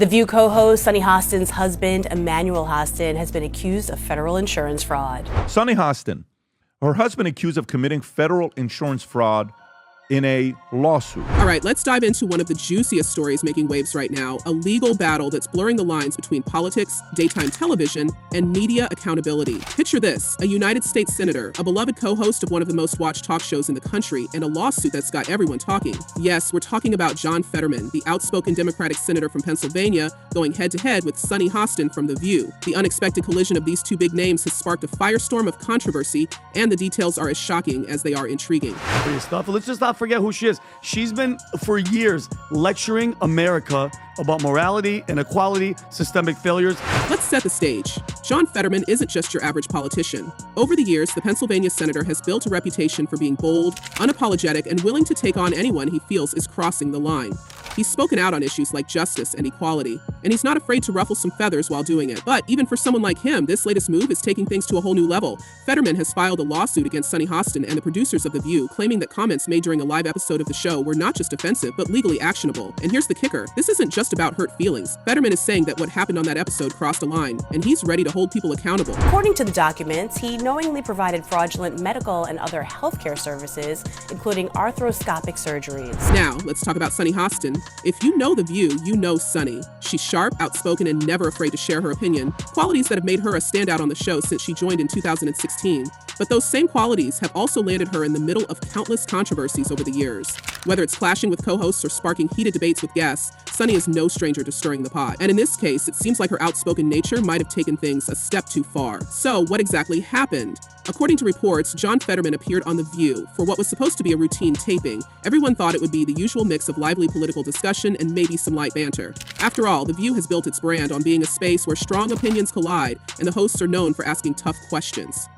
The View co-host Sunny Hostin's husband, Emmanuel Hostin, has been accused of federal insurance fraud. Sunny Hostin, her husband accused of committing federal insurance fraud in a lawsuit. All right, let's dive into one of the juiciest stories making waves right now, a legal battle that's blurring the lines between politics, daytime television, and media accountability. Picture this, a United States senator, a beloved co-host of one of the most watched talk shows in the country, and a lawsuit that's got everyone talking. Yes, we're talking about John Fetterman, the outspoken Democratic senator from Pennsylvania, going head-to-head with Sunny Hostin from The View. The unexpected collision of these two big names has sparked a firestorm of controversy, and the details are as shocking as they are intriguing. Let's just not forget who she is. She's been, for years, lecturing America about morality, inequality, systemic failures. Let's set the stage. John Fetterman isn't just your average politician. Over the years, the Pennsylvania senator has built a reputation for being bold, unapologetic, and willing to take on anyone he feels is crossing the line. He's spoken out on issues like justice and equality, and he's not afraid to ruffle some feathers while doing it. But even for someone like him, this latest move is taking things to a whole new level. Fetterman has filed a lawsuit against Sunny Hostin and the producers of The View, claiming that comments made during a live episode of the show were not just offensive, but legally actionable. And here's the kicker. This isn't just about hurt feelings. Fetterman is saying that what happened on that episode crossed a line, and he's ready to hold people accountable. According to the documents, he knowingly provided fraudulent medical and other healthcare services, including arthroscopic surgeries. Now, let's talk about Sunny Hostin. If you know The View, you know Sunny. She's sharp, outspoken, and never afraid to share her opinion, qualities that have made her a standout on the show since she joined in 2016. But those same qualities have also landed her in the middle of countless controversies over the years. Whether it's clashing with co-hosts or sparking heated debates with guests, Sunny is no stranger to stirring the pot. And in this case, it seems like her outspoken nature might have taken things a step too far. So what exactly happened? According to reports, John Fetterman appeared on The View for what was supposed to be a routine taping. Everyone thought it would be the usual mix of lively political discussion and maybe some light banter. After all, The View has built its brand on being a space where strong opinions collide, and the hosts are known for asking tough questions.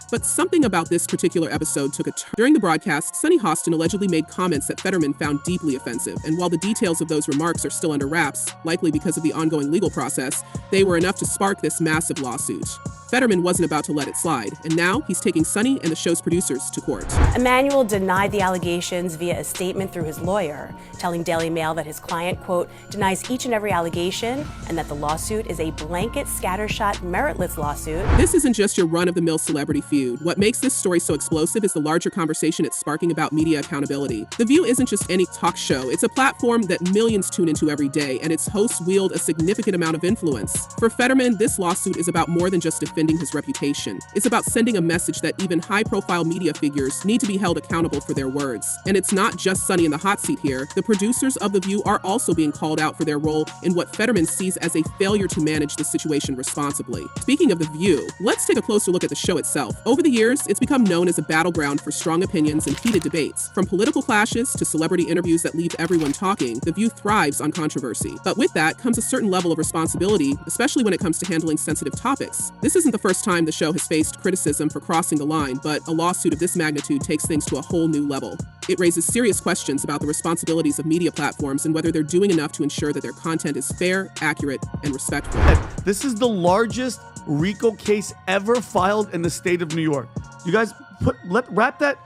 But something about this particular episode took a turn. During the broadcast, Sunny Hostin allegedly made comments that Fetterman found deeply offensive, and while the details of those remarks are still under wraps, likely because of the ongoing legal process, they were enough to spark this massive lawsuit. Fetterman wasn't about to let it slide, and now he's taking Sunny and the show's producers to court. Emmanuel denied the allegations via a statement through his lawyer, telling Daily Mail that his client, quote, denies each and every allegation and that the lawsuit is a blanket, scattershot, meritless lawsuit. This isn't just your run-of-the-mill celebrity feud. What makes this story so explosive is the larger conversation it's sparking about media accountability. The View isn't just any talk show. It's a platform that millions tune into every day, and its hosts wield a significant amount of influence. For Fetterman, this lawsuit is about more than just defending his reputation. It's about sending a message that even high-profile media figures need to be held accountable for their words. And it's not just Sunny in the hot seat here. The producers of The View are also being called out for their role in what Fetterman sees as a failure to manage the situation responsibly. Speaking of The View, let's take a closer look at the show itself. Over the years, it's become known as a battleground for strong opinions and heated debates. From political clashes to celebrity interviews that leave everyone talking, The View thrives on controversy. But with that comes a certain level of responsibility, especially when it comes to handling sensitive topics. This isn't the first time the show has faced criticism for crossing the line, but a lawsuit of this magnitude takes things to a whole new level. It raises serious questions about the responsibilities of media platforms and whether they're doing enough to ensure that their content is fair, accurate, and respectful. This is the largest RICO case ever filed in the state of New York. You guys wrap that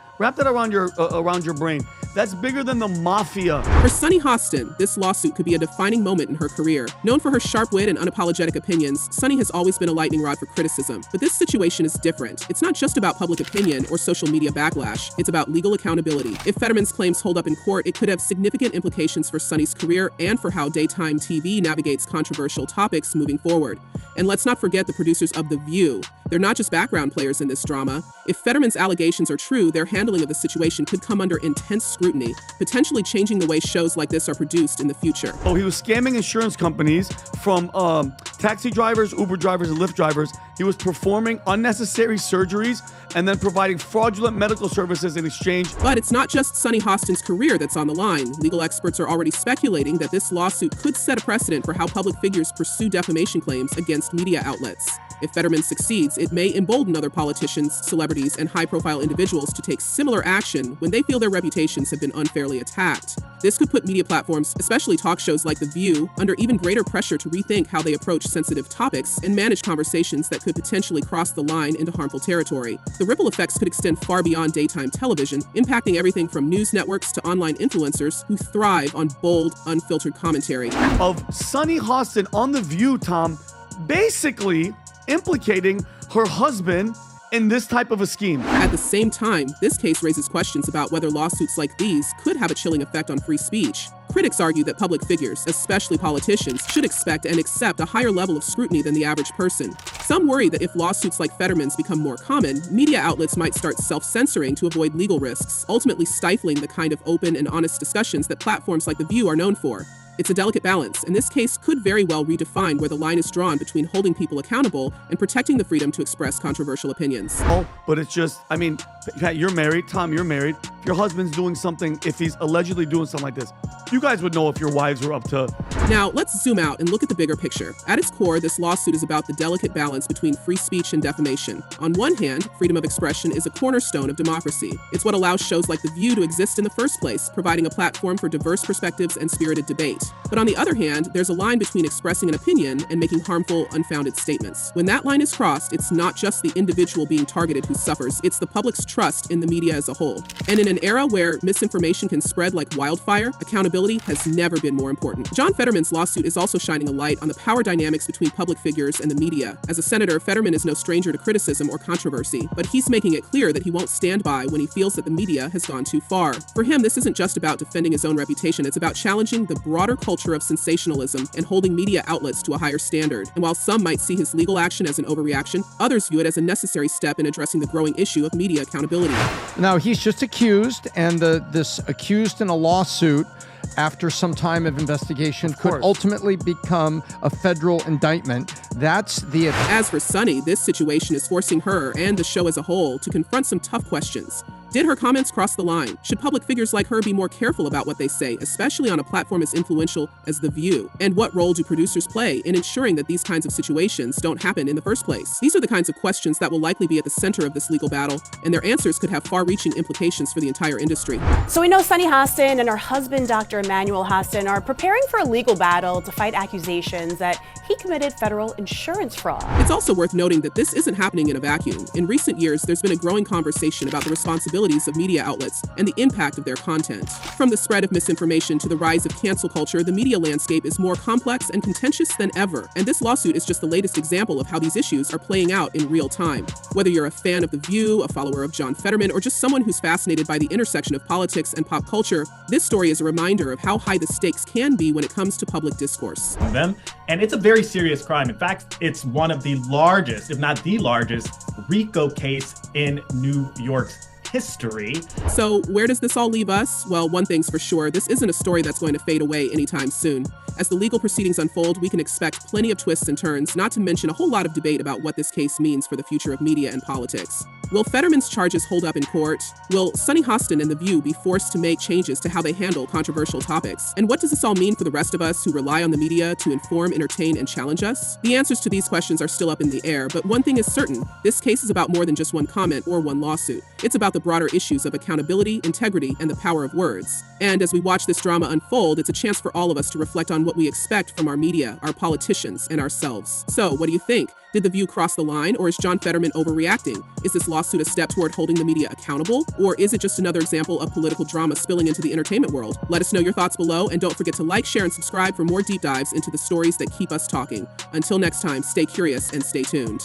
around your brain. That's bigger than the mafia. For Sunny Hostin, this lawsuit could be a defining moment in her career. Known for her sharp wit and unapologetic opinions, Sunny has always been a lightning rod for criticism. But this situation is different. It's not just about public opinion or social media backlash. It's about legal accountability. If Fetterman's claims hold up in court, it could have significant implications for Sunny's career and for how daytime TV navigates controversial topics moving forward. And let's not forget the producers of The View. They're not just background players in this drama. If Fetterman's allegations are true, their handling of the situation could come under intense scrutiny, potentially changing the way shows like this are produced in the future. Oh, he was scamming insurance companies from taxi drivers, Uber drivers, and Lyft drivers. He was performing unnecessary surgeries and then providing fraudulent medical services in exchange. But it's not just Sunny Hostin's career that's on the line. Legal experts are already speculating that this lawsuit could set a precedent for how public figures pursue defamation claims against media outlets. If Fetterman succeeds, it may embolden other politicians, celebrities, and high-profile individuals to take similar action when they feel their reputations have been unfairly attacked. This could put media platforms, especially talk shows like The View, under even greater pressure to rethink how they approach sensitive topics and manage conversations that could potentially cross the line into harmful territory. The ripple effects could extend far beyond daytime television, impacting everything from news networks to online influencers who thrive on bold, unfiltered commentary. Of Sunny Hostin on The View, Tom, basically implicating her husband in this type of a scheme. At the same time, this case raises questions about whether lawsuits like these could have a chilling effect on free speech. Critics argue that public figures, especially politicians, should expect and accept a higher level of scrutiny than the average person. Some worry that if lawsuits like Fetterman's become more common, media outlets might start self-censoring to avoid legal risks, ultimately stifling the kind of open and honest discussions that platforms like The View are known for. It's a delicate balance, and this case could very well redefine where the line is drawn between holding people accountable and protecting the freedom to express controversial opinions. Oh, but it's just, I mean, Pat, you're married. Tom, you're married. If your husband's doing something, if he's allegedly doing something like this, you guys would know if your wives were up to. Now, let's zoom out and look at the bigger picture. At its core, this lawsuit is about the delicate balance between free speech and defamation. On one hand, freedom of expression is a cornerstone of democracy. It's what allows shows like The View to exist in the first place, providing a platform for diverse perspectives and spirited debate. But on the other hand, there's a line between expressing an opinion and making harmful, unfounded statements. When that line is crossed, it's not just the individual being targeted who suffers, it's the public's trust in the media as a whole. And in an era where misinformation can spread like wildfire, accountability has never been more important. John Fetterman's lawsuit is also shining a light on the power dynamics between public figures and the media. As a senator, Fetterman is no stranger to criticism or controversy, but he's making it clear that he won't stand by when he feels that the media has gone too far. For him, this isn't just about defending his own reputation, it's about challenging the broader culture of sensationalism and holding media outlets to a higher standard. And while some might see his legal action as an overreaction, others view it as a necessary step in addressing the growing issue of media accountability. Now, he's just accused, and this accused in a lawsuit after some time of investigation could ultimately become a federal indictment. That's the... As for Sunny, this situation is forcing her and the show as a whole to confront some tough questions. Did her comments cross the line? Should public figures like her be more careful about what they say, especially on a platform as influential as The View? And what role do producers play in ensuring that these kinds of situations don't happen in the first place? These are the kinds of questions that will likely be at the center of this legal battle, and their answers could have far-reaching implications for the entire industry. So we know Sunny Hostin and her husband, Dr. Emmanuel Hostin, are preparing for a legal battle to fight accusations that he committed federal insurance fraud. It's also worth noting that this isn't happening in a vacuum. In recent years, there's been a growing conversation about the responsibilities of media outlets and the impact of their content. From the spread of misinformation to the rise of cancel culture, the media landscape is more complex and contentious than ever. And this lawsuit is just the latest example of how these issues are playing out in real time. Whether you're a fan of The View, a follower of John Fetterman, or just someone who's fascinated by the intersection of politics and pop culture, this story is a reminder of how high the stakes can be when it comes to public discourse. And it's a very serious crime. In fact, it's one of the largest, if not the largest, RICO case in New York's history. So where does this all leave us? Well, one thing's for sure, this isn't a story that's going to fade away anytime soon. As the legal proceedings unfold, we can expect plenty of twists and turns, not to mention a whole lot of debate about what this case means for the future of media and politics. Will Fetterman's charges hold up in court? Will Sunny Hostin and The View be forced to make changes to how they handle controversial topics? And what does this all mean for the rest of us who rely on the media to inform, entertain, and challenge us? The answers to these questions are still up in the air, but one thing is certain, this case is about more than just one comment or one lawsuit. It's about the broader issues of accountability, integrity, and the power of words. And as we watch this drama unfold, it's a chance for all of us to reflect on what we expect from our media, our politicians, and ourselves. So, what do you think? Did The View cross the line, or is John Fetterman overreacting? Is this lawsuit a step toward holding the media accountable, or is it just another example of political drama spilling into the entertainment world? Let us know your thoughts below, and don't forget to like, share, and subscribe for more deep dives into the stories that keep us talking. Until next time, stay curious and stay tuned.